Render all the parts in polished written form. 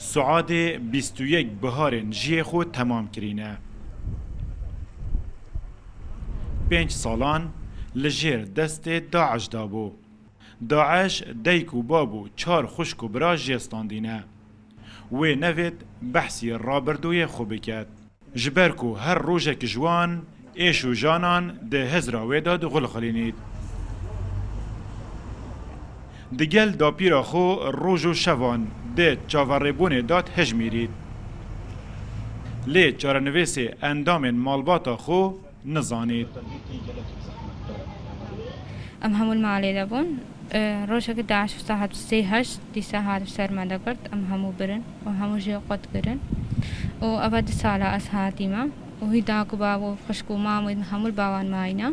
سعاد 21 بهارن جی خود تمام کرینه. 5 سالان لجیر دست داعش دابو. داعش دیکو بابو 4 خشکو برا جستاندینه. و نوید بحثی رابردوی خوبی کرد. جبرکو هر روژک جوان ایشو جانان ده هزراوی داد غلغلینید. دگل دا پیرا خو روژو شوان ده چاواربون داد هجمیرید. لی چارنویس اندام مالباتا خو نزانید. ام همون معلی دبون روشك داعش ساعات سيهش دي ساعات بسر ما دقرت ام همو برن و همو جي قد برن و أبد سالة أسهاتي ما وهي داكو بابو خشكو ما همو الباوان ماينا.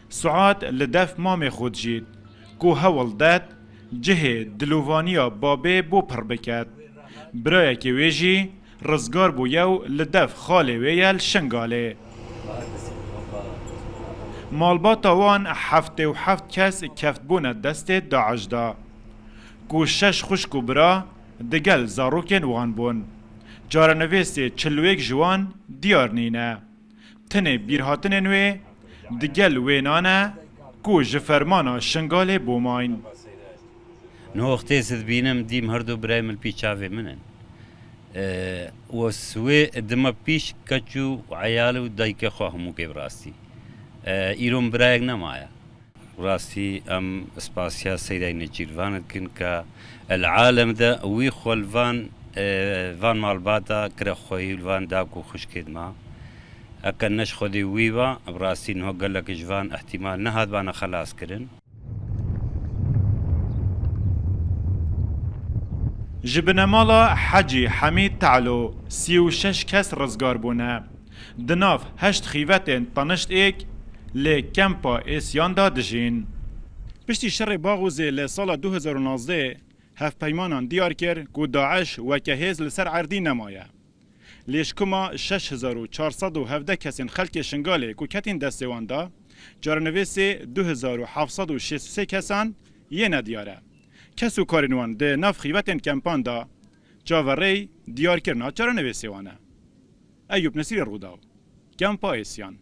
سعاد لدف مام خود جید کو هول داد جه دلووانیا بابه بو پر بکد برای که ویجی رزگار بو یو لدف خاله ویل شنگاله مالباتا وان 77 کس کفت بونه دست داعش دا کو 6 خشکو برا دگل زاروکن وان بون جارنویس 41 جوان دیار نینه تنه بیرهاتن نوی دگل وینانه کو جفرمانا شنگال بوماین نوخته سد بینم دیم هر دو برای مل پیچاوه منن و سوی دم پیش کچو عیالو دایک خواهمو که براستی ایرون برای نمایا راستی ام اسپاسیا سیدای نجیروانت کن که العالم ده وی خلوان وان مالباتا کره خویی وان داکو خشکید ما اکن نش خودی ویوا براستی نه گلک جوان احتمال نه هاد بانا خلاص کرن جبنمالا حجی حمید تعلو 36 کس رزگار بونه دناف 8 خیوتین تنشت ایک لی کمپا ایسیان دا دجین پشتی شر باغوزی لی سال 2019 هف پیمانان دیار کر که داعش وکهیز لسر عردی نمایه لیشکما 6417 کسین خلک شنگاله که کتین دستوان دا جارنویس 2763 کسان یه ندیاره کسو کارینوان ده ناف خیوتین کمپان دا جاوری دیار کرنا جارنویسی وانه ایوب نصیر روداو کمپا ایسیان